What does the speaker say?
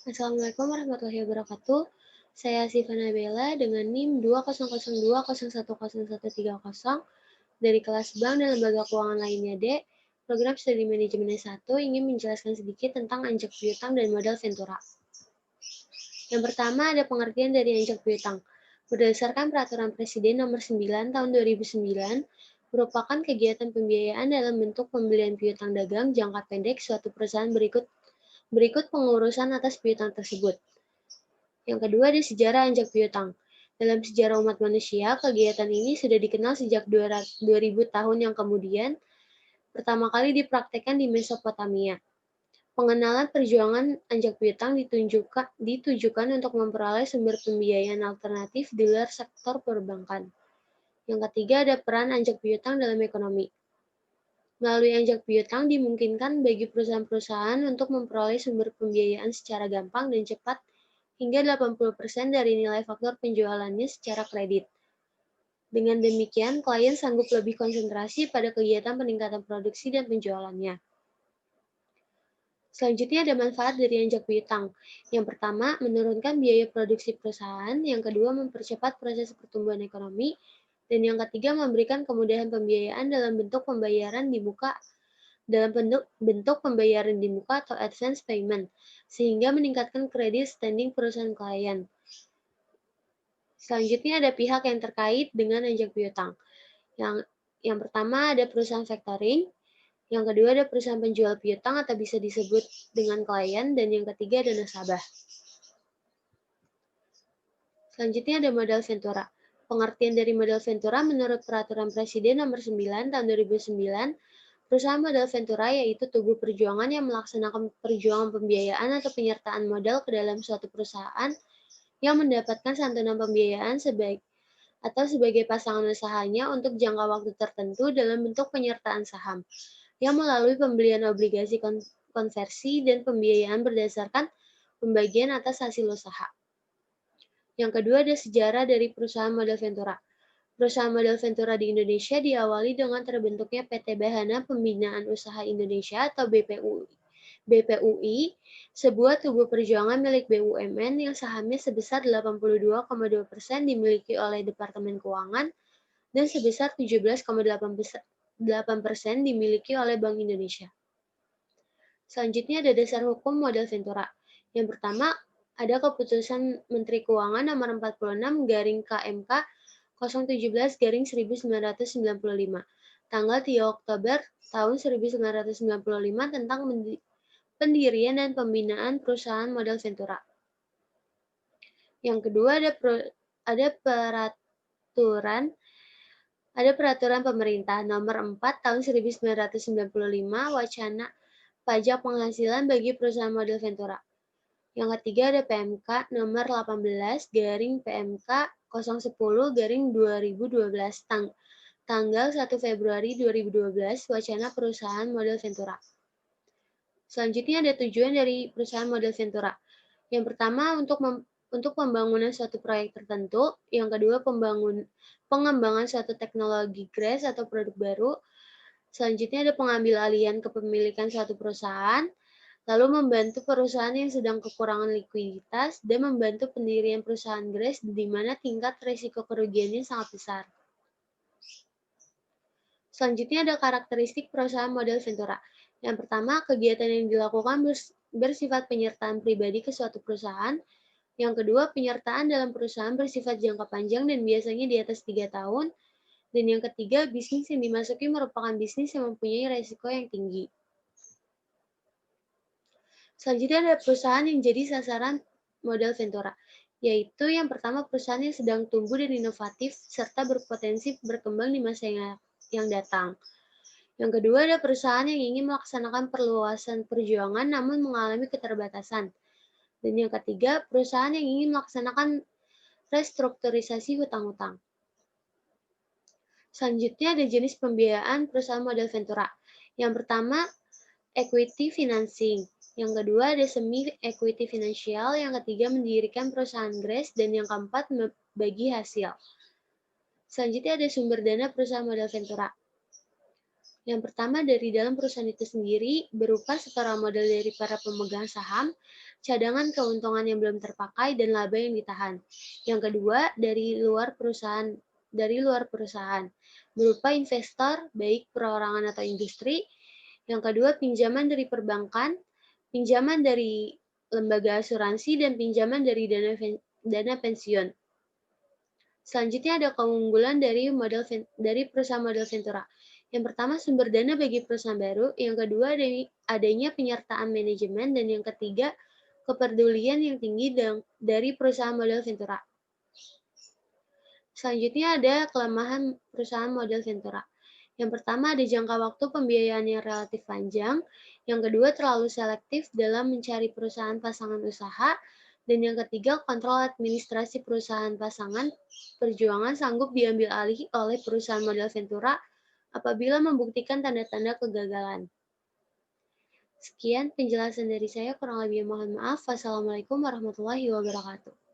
Assalamualaikum warahmatullahi wabarakatuh. Saya Siva Nabela dengan NIM 20020111013 dari kelas Bank dan Lembaga Keuangan lainnya D. Program Studi Manajemen S1 ingin menjelaskan sedikit tentang anjak piutang dan modal Ventura. Yang pertama ada pengertian dari anjak piutang. Berdasarkan Peraturan Presiden Nomor 9 Tahun 2009, merupakan kegiatan pembiayaan dalam bentuk pembelian piutang dagang jangka pendek suatu perusahaan berikut pengurusan atas piutang tersebut. Yang kedua ada sejarah anjak piutang. Dalam sejarah umat manusia, kegiatan ini sudah dikenal sejak 2000 tahun yang kemudian pertama kali dipraktekkan di Mesopotamia. Pengenalan perjuangan anjak piutang ditujukan untuk memperoleh sumber pembiayaan alternatif di luar sektor perbankan. Yang ketiga ada peran anjak piutang dalam ekonomi. Melalui anjak piutang dimungkinkan bagi perusahaan-perusahaan untuk memperoleh sumber pembiayaan secara gampang dan cepat hingga 80% dari nilai faktur penjualannya secara kredit. Dengan demikian, klien sanggup lebih konsentrasi pada kegiatan peningkatan produksi dan penjualannya. Selanjutnya ada manfaat dari anjak piutang. Yang pertama, menurunkan biaya produksi perusahaan. Yang kedua, mempercepat proses pertumbuhan ekonomi. Dan yang ketiga, memberikan kemudahan pembiayaan dalam bentuk pembayaran di muka atau advance payment, sehingga meningkatkan kredit standing perusahaan klien. Selanjutnya ada pihak yang terkait dengan anjak piutang. Yang pertama ada perusahaan factoring, yang kedua ada perusahaan penjual piutang atau bisa disebut dengan klien, dan yang ketiga ada nasabah. Selanjutnya ada modal Ventura. Pengertian dari modal Ventura menurut Peraturan Presiden Nomor 9 Tahun 2009, perusahaan modal Ventura yaitu tubuh perjuangan yang melaksanakan perjuangan pembiayaan atau penyertaan modal ke dalam suatu perusahaan yang mendapatkan santunan pembiayaan sebagai pasangan usahanya untuk jangka waktu tertentu dalam bentuk penyertaan saham, yang melalui pembelian obligasi konversi dan pembiayaan berdasarkan pembagian atas hasil usaha. Yang kedua ada sejarah dari perusahaan modal Ventura. Perusahaan modal Ventura di Indonesia diawali dengan terbentuknya PT Bahana Pembinaan Usaha Indonesia atau BPUI, sebuah tubuh perjuangan milik BUMN yang sahamnya sebesar 82,2% dimiliki oleh Departemen Keuangan dan sebesar 17,8% dimiliki oleh Bank Indonesia. Selanjutnya ada dasar hukum modal Ventura. Yang pertama, ada Keputusan Menteri Keuangan Nomor 46/KMK 017/1995, tanggal 3 Oktober tahun 1995 tentang pendirian dan pembinaan perusahaan modal Ventura. Yang kedua ada peraturan pemerintah nomor 4 tahun 1995 wacana pajak penghasilan bagi perusahaan modal Ventura. Yang ketiga ada PMK nomor 18/PMK 010/2012 tanggal 1 Februari 2012 wacana perusahaan modal Ventura. Selanjutnya ada tujuan dari perusahaan modal Ventura. Yang pertama untuk pembangunan suatu proyek tertentu, yang kedua pengembangan suatu teknologi GRAS atau produk baru. Selanjutnya ada pengambil alihan kepemilikan suatu perusahaan, lalu membantu perusahaan yang sedang kekurangan likuiditas dan membantu pendirian perusahaan GRAS di mana tingkat risiko kerugiannya sangat besar. Selanjutnya ada karakteristik perusahaan modal Ventura. Yang pertama, kegiatan yang dilakukan bersifat penyertaan pribadi ke suatu perusahaan. Yang kedua, penyertaan dalam perusahaan bersifat jangka panjang dan biasanya di atas 3 tahun. Dan yang ketiga, bisnis yang dimasuki merupakan bisnis yang mempunyai risiko yang tinggi. Selanjutnya ada perusahaan yang jadi sasaran modal Ventura, yaitu yang pertama perusahaan yang sedang tumbuh dan inovatif serta berpotensi berkembang di masa yang datang. Yang kedua ada perusahaan yang ingin melaksanakan perluasan perjuangan namun mengalami keterbatasan. Dan yang ketiga, perusahaan yang ingin melaksanakan restrukturisasi hutang-hutang. Selanjutnya ada jenis pembiayaan perusahaan modal Ventura. Yang pertama, equity financing. Yang kedua ada semi equity finansial, yang ketiga mendirikan perusahaan GRAS, dan yang keempat bagi hasil. Selanjutnya ada sumber dana perusahaan modal Ventura. Yang pertama dari dalam perusahaan itu sendiri berupa setoran modal dari para pemegang saham, cadangan keuntungan yang belum terpakai, dan laba yang ditahan. Yang kedua dari luar perusahaan berupa investor baik perorangan atau industri. Yang kedua pinjaman dari perbankan, pinjaman dari lembaga asuransi, dan pinjaman dari dana pensiun. Selanjutnya ada keunggulan dari perusahaan model Ventura. Yang pertama sumber dana bagi perusahaan baru, yang kedua adanya penyertaan manajemen, dan yang ketiga kepedulian yang tinggi dari perusahaan model Ventura. Selanjutnya ada kelemahan perusahaan model Ventura. Yang pertama ada jangka waktu pembiayaan yang relatif panjang, yang kedua terlalu selektif dalam mencari perusahaan pasangan usaha, dan yang ketiga kontrol administrasi perusahaan pasangan perjuangan sanggup diambil alih oleh perusahaan model Ventura apabila membuktikan tanda-tanda kegagalan. Sekian penjelasan dari saya, kurang lebih mohon maaf. Wassalamualaikum warahmatullahi wabarakatuh.